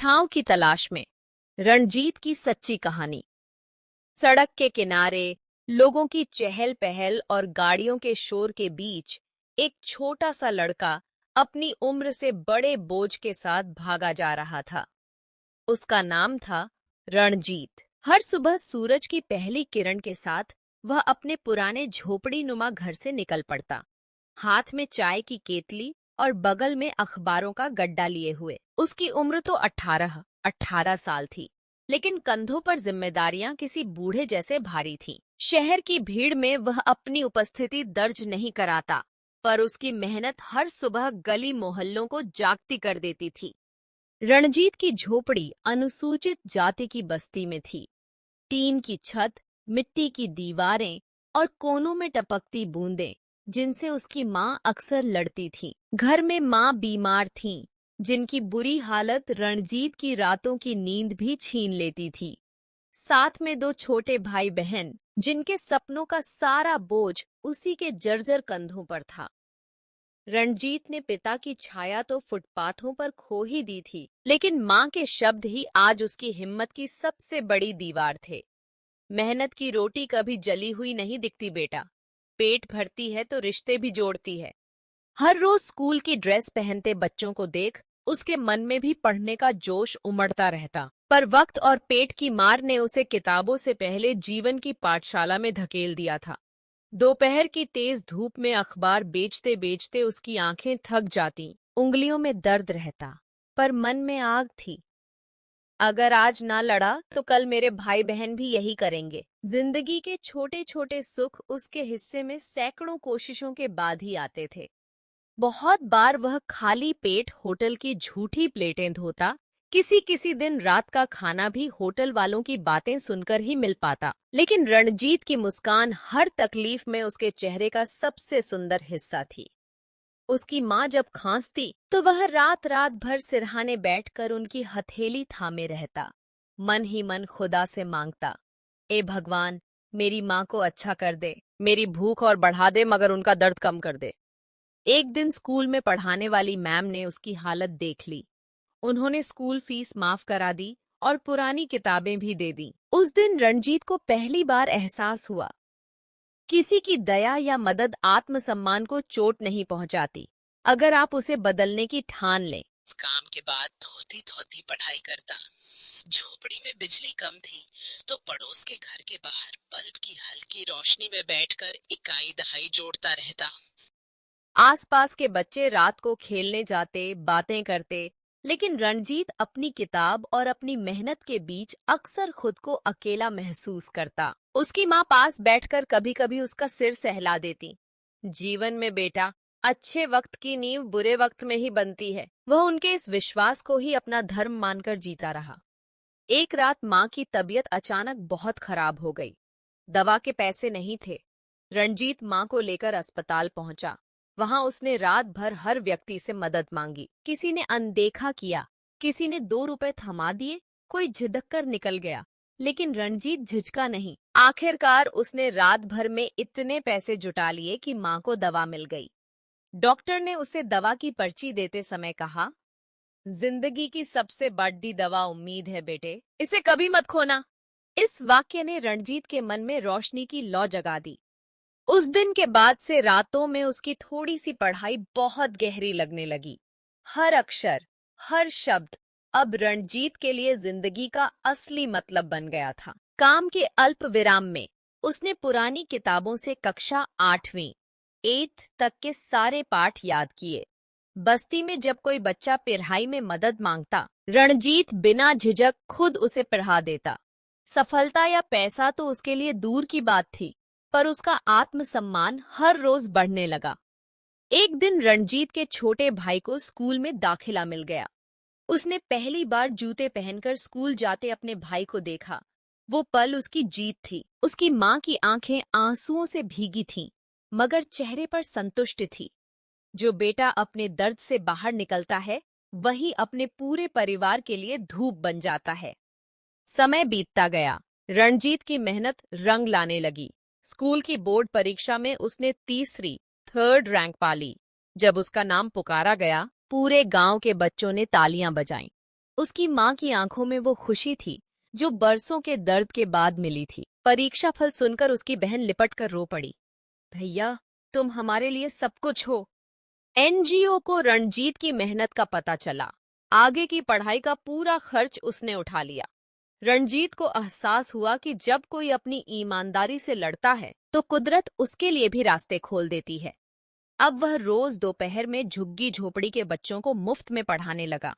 छांव की तलाश में रणजीत की सच्ची कहानी। सड़क के किनारे लोगों की चहल पहल और गाड़ियों के शोर के बीच एक छोटा सा लड़का अपनी उम्र से बड़े बोझ के साथ भागा जा रहा था। उसका नाम था रणजीत। हर सुबह सूरज की पहली किरण के साथ वह अपने पुराने झोपड़ी नुमा घर से निकल पड़ता, हाथ में चाय की केतली और बगल में अखबारों का गड्ढा लिए हुए। उसकी उम्र तो 18 साल थी, लेकिन कंधों पर जिम्मेदारियां किसी बूढ़े जैसे भारी थीं। शहर की भीड़ में वह अपनी उपस्थिति दर्ज नहीं कराता, पर उसकी मेहनत हर सुबह गली मोहल्लों को जागती कर देती थी। रणजीत की झोपड़ी अनुसूचित जाति की बस्ती में थी। टीन की छत, मिट्टी की दीवारें और कोनों में टपकती बूंदें, जिनसे उसकी माँ अक्सर लड़ती थी। घर में माँ बीमार थीं, जिनकी बुरी हालत रणजीत की रातों की नींद भी छीन लेती थी। साथ में दो छोटे भाई बहन, जिनके सपनों का सारा बोझ उसी के जर्जर कंधों पर था। रणजीत ने पिता की छाया तो फुटपाथों पर खो ही दी थी, लेकिन माँ के शब्द ही आज उसकी हिम्मत की सबसे बड़ी दीवार थे। मेहनत की रोटी कभी जली हुई नहीं दिखती बेटा, पेट भरती है तो रिश्ते भी जोड़ती है। हर रोज स्कूल की ड्रेस पहनते बच्चों को देख उसके मन में भी पढ़ने का जोश उमड़ता रहता, पर वक्त और पेट की मार ने उसे किताबों से पहले जीवन की पाठशाला में धकेल दिया था। दोपहर की तेज धूप में अखबार बेचते बेचते उसकी आंखें थक जाती, उंगलियों में दर्द रहता, पर मन में आग थी। अगर आज ना लड़ा तो कल मेरे भाई बहन भी यही करेंगे। जिंदगी के छोटे छोटे सुख उसके हिस्से में सैकड़ों कोशिशों के बाद ही आते थे। बहुत बार वह खाली पेट होटल की झूठी प्लेटें धोता, किसी दिन रात का खाना भी होटल वालों की बातें सुनकर ही मिल पाता। लेकिन रणजीत की मुस्कान हर तकलीफ में उसके चेहरे का सबसे सुंदर हिस्सा थी। उसकी माँ जब खांसती तो वह रात रात भर सिरहाने बैठकर उनकी हथेली थामे रहता, मन ही मन खुदा से मांगता, ए भगवान, मेरी माँ को अच्छा कर दे, मेरी भूख और बढ़ा दे, मगर उनका दर्द कम कर दे। एक दिन स्कूल में पढ़ाने वाली मैम ने उसकी हालत देख ली। उन्होंने स्कूल फीस माफ करा दी और पुरानी किताबें भी दे दी। उस दिन रणजीत को पहली बार एहसास हुआ, किसी की दया या मदद आत्मसम्मान को चोट नहीं पहुंचाती, अगर आप उसे बदलने की ठान लें। काम के बाद धोती धोती पढ़ाई करता। झोपड़ी में बिजली कम थी तो पड़ोस के घर के बाहर बल्ब की हल्की रोशनी में बैठकर इकाई दहाई जोड़ता रहता। आसपास के बच्चे रात को खेलने जाते, बातें करते, लेकिन रणजीत अपनी किताब और अपनी मेहनत के बीच अक्सर खुद को अकेला महसूस करता। उसकी माँ पास बैठकर कभी कभी उसका सिर सहला देती, जीवन में बेटा, अच्छे वक्त की नींव बुरे वक्त में ही बनती है। वह उनके इस विश्वास को ही अपना धर्म मानकर जीता रहा। एक रात माँ की तबीयत अचानक बहुत खराब हो गई। दवा के पैसे नहीं थे। रणजीत माँ को लेकर अस्पताल पहुंचा। वहां उसने रात भर हर व्यक्ति से मदद मांगी। किसी ने अनदेखा किया, किसी ने 2 रुपए थमा दिए, कोई झिदक कर निकल गया, लेकिन रणजीत झिझका नहीं। आखिरकार उसने रात भर में इतने पैसे जुटा लिए कि माँ को दवा मिल गई। डॉक्टर ने उसे दवा की पर्ची देते समय कहा, जिंदगी की सबसे बड़ी दवा उम्मीद है बेटे, इसे कभी मत खोना। इस वाक्य ने रणजीत के मन में रोशनी की लौ जगा दी। उस दिन के बाद से रातों में उसकी थोड़ी सी पढ़ाई बहुत गहरी लगने लगी। हर अक्षर, हर शब्द अब रणजीत के लिए जिंदगी का असली मतलब बन गया था। काम के अल्प विराम में उसने पुरानी किताबों से कक्षा 8वीं 8th तक के सारे पाठ याद किए। बस्ती में जब कोई बच्चा पढ़ाई में मदद मांगता, रणजीत बिना झिझक खुद उसे पढ़ा देता। सफलता या पैसा तो उसके लिए दूर की बात थी, पर उसका आत्मसम्मान हर रोज बढ़ने लगा। एक दिन रणजीत के छोटे भाई को स्कूल में दाखिला मिल गया। उसने पहली बार जूते पहनकर स्कूल जाते अपने भाई को देखा। वो पल उसकी जीत थी। उसकी माँ की आंखें आंसुओं से भीगी थीं, मगर चेहरे पर संतुष्ट थी। जो बेटा अपने दर्द से बाहर निकलता है, वही अपने पूरे परिवार के लिए धूप बन जाता है। समय बीतता गया। रणजीत की मेहनत रंग लाने लगी। स्कूल की बोर्ड परीक्षा में उसने 3rd रैंक पा ली। जब उसका नाम पुकारा गया, पूरे गांव के बच्चों ने तालियां बजाईं। उसकी माँ की आंखों में वो खुशी थी जो बरसों के दर्द के बाद मिली थी। परीक्षा फल सुनकर उसकी बहन लिपट कर रो पड़ी। भैया, तुम हमारे लिए सब कुछ हो। एनजीओ को रणजीत की मेहनत का पता चला। आगे की पढ़ाई का पूरा खर्च उसने उठा लिया। रणजीत को एहसास हुआ कि जब कोई अपनी ईमानदारी से लड़ता है तो कुदरत उसके लिए भी रास्ते खोल देती है। अब वह रोज दोपहर में झुग्गी झोपड़ी के बच्चों को मुफ्त में पढ़ाने लगा।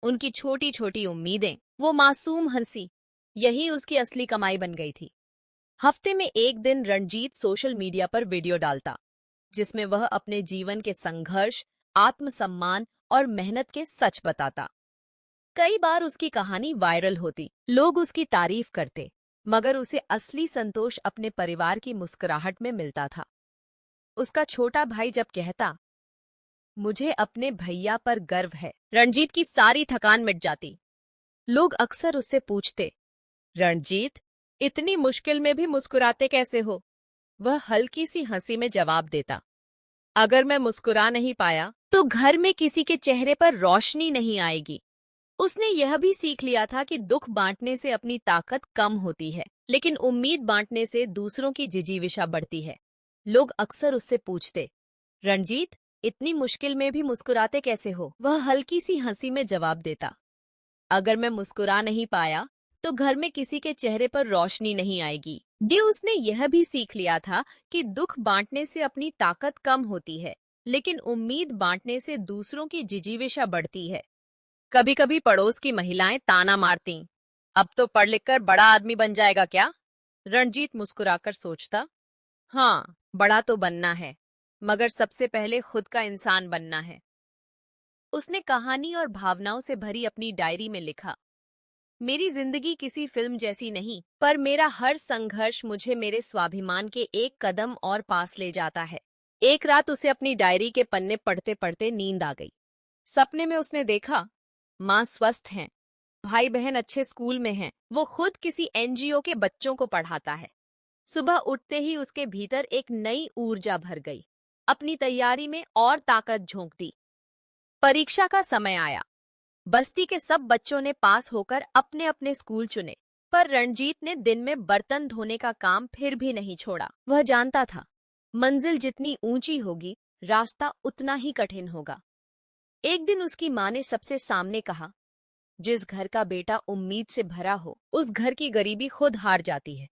उनकी छोटी छोटी उम्मीदें, वो मासूम हंसी, यही उसकी असली कमाई बन गई थी। हफ्ते में एक दिन रणजीत सोशल मीडिया पर वीडियो डालता जिसमें वह अपने जीवन के संघर्ष, आत्मसम्मान और मेहनत के सच बताता। कई बार उसकी कहानी वायरल होती, लोग उसकी तारीफ करते, मगर उसे असली संतोष अपने परिवार की मुस्कुराहट में मिलता था। उसका छोटा भाई जब कहता, मुझे अपने भैया पर गर्व है, रणजीत की सारी थकान मिट जाती। लोग अक्सर उससे पूछते, रणजीत, इतनी मुश्किल में भी मुस्कुराते कैसे हो? वह हल्की सी हंसी में जवाब देता, अगर मैं मुस्कुरा नहीं पाया तो घर में किसी के चेहरे पर रोशनी नहीं आएगी। उसने यह भी सीख लिया था कि दुख बांटने से अपनी ताकत कम होती है, लेकिन उम्मीद बांटने से दूसरों की जिजीविषा बढ़ती है। लोग अक्सर उससे पूछते, रणजीत, इतनी मुश्किल में भी मुस्कुराते कैसे हो? वह हल्की सी हंसी में जवाब देता, अगर मैं मुस्कुरा नहीं पाया तो घर में किसी के चेहरे पर रोशनी नहीं आएगी। उसने यह भी सीख लिया था कि दुख बांटने से अपनी ताकत कम होती है, लेकिन उम्मीद बांटने से दूसरों की जिजीविषा बढ़ती है। कभी कभी पड़ोस की महिलाएं ताना मारती, अब तो पढ़ लिख कर बड़ा आदमी बन जाएगा क्या? रणजीत मुस्कुराकर सोचता, हाँ, बड़ा तो बनना है, मगर सबसे पहले खुद का इंसान बनना है। उसने कहानी और भावनाओं से भरी अपनी डायरी में लिखा, मेरी जिंदगी किसी फिल्म जैसी नहीं, पर मेरा हर संघर्ष मुझे मेरे स्वाभिमान के एक कदम और पास ले जाता है। एक रात उसे अपनी डायरी के पन्ने पढ़ते पढ़ते नींद आ गई। सपने में उसने देखा, माँ स्वस्थ हैं, भाई बहन अच्छे स्कूल में हैं, वो खुद किसी एनजीओ के बच्चों को पढ़ाता है। सुबह उठते ही उसके भीतर एक नई ऊर्जा भर गई। अपनी तैयारी में और ताकत झोंक दी। परीक्षा का समय आया। बस्ती के सब बच्चों ने पास होकर अपने अपने स्कूल चुने, पर रणजीत ने दिन में बर्तन धोने का काम फिर भी नहीं छोड़ा। वह जानता था, मंजिल जितनी ऊंची होगी, रास्ता उतना ही कठिन होगा। एक दिन उसकी माँ ने सबसे सामने कहा, जिस घर का बेटा उम्मीद से भरा हो, उस घर की गरीबी खुद हार जाती है।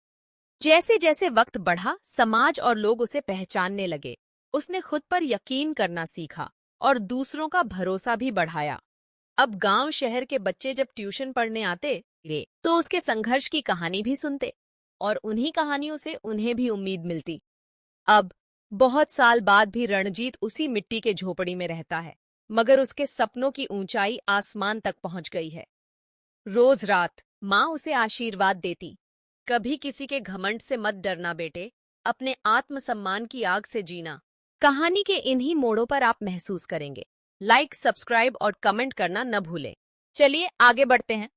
जैसे जैसे वक्त बढ़ा, समाज और लोग उसे पहचानने लगे। उसने खुद पर यकीन करना सीखा और दूसरों का भरोसा भी बढ़ाया। अब गांव शहर के बच्चे जब ट्यूशन पढ़ने आते तो उसके संघर्ष की कहानी भी सुनते और उन्हीं कहानियों से उन्हें भी उम्मीद मिलती। अब बहुत साल बाद भी रणजीत उसी मिट्टी के झोपड़ी में रहता है, मगर उसके सपनों की ऊंचाई आसमान तक पहुंच गई है। रोज रात माँ उसे आशीर्वाद देती, कभी किसी के घमंड से मत डरना बेटे, अपने आत्मसम्मान की आग से जीना। कहानी के इन्हीं मोड़ों पर आप महसूस करेंगे। लाइक, सब्सक्राइब और कमेंट करना न भूलें। चलिए आगे बढ़ते हैं।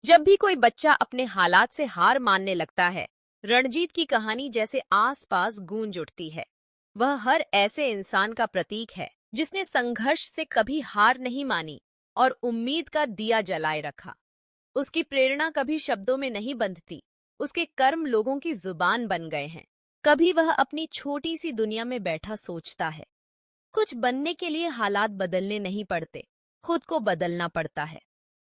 जब भी कोई बच्चा अपने हालात से हार मानने लगता है, रणजीत की कहानी जैसे आसपास गूंज उठती है। वह हर ऐसे इंसान का प्रतीक है जिसने संघर्ष से कभी हार नहीं मानी और उम्मीद का दिया जलाए रखा। उसकी प्रेरणा कभी शब्दों में नहीं बंधती, उसके कर्म लोगों की जुबान बन गए हैं। कभी वह अपनी छोटी सी दुनिया में बैठा सोचता है, कुछ बनने के लिए हालात बदलने नहीं पड़ते, खुद को बदलना पड़ता है।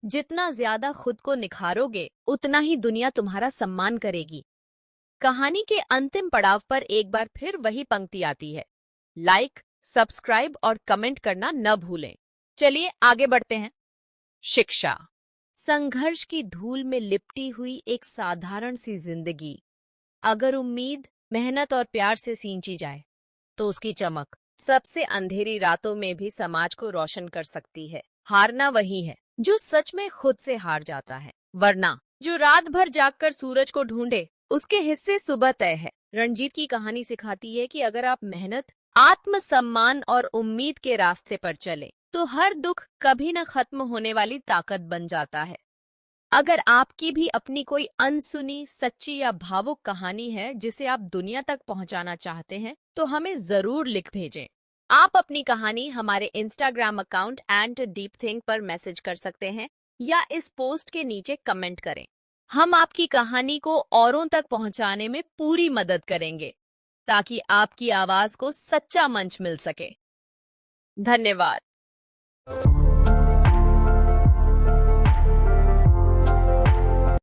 जितना ज्यादा खुद को निखारोगे, उतना ही दुनिया तुम्हारा सम्मान करेगी। कहानी के अंतिम पड़ाव पर एक बार फिर वही पंक्ति आती है, लाइक, सब्सक्राइब और कमेंट करना न भूलें। चलिए आगे बढ़ते हैं। शिक्षा। संघर्ष की धूल में लिपटी हुई एक साधारण सी जिंदगी, अगर उम्मीद, मेहनत और प्यार से सींची जाए तो उसकी चमक सबसे अंधेरी रातों में भी समाज को रोशन कर सकती है। हारना वही है जो सच में खुद से हार जाता है, वरना जो रात भर जागकर सूरज को ढूंढे, उसके हिस्से सुबह तय है। रणजीत की कहानी सिखाती है कि अगर आप मेहनत, आत्मसम्मान और उम्मीद के रास्ते पर चले तो हर दुख कभी न खत्म होने वाली ताकत बन जाता है। अगर आपकी भी अपनी कोई अनसुनी, सच्ची या भावुक कहानी है जिसे आप दुनिया तक पहुंचाना चाहते हैं, तो हमें जरूर लिख भेजें। आप अपनी कहानी हमारे इंस्टाग्राम अकाउंट @deepthink पर मैसेज कर सकते हैं या इस पोस्ट के नीचे कमेंट करें। हम आपकी कहानी को औरों तक पहुंचाने में पूरी मदद करेंगे ताकि आपकी आवाज को सच्चा मंच मिल सके। धन्यवाद।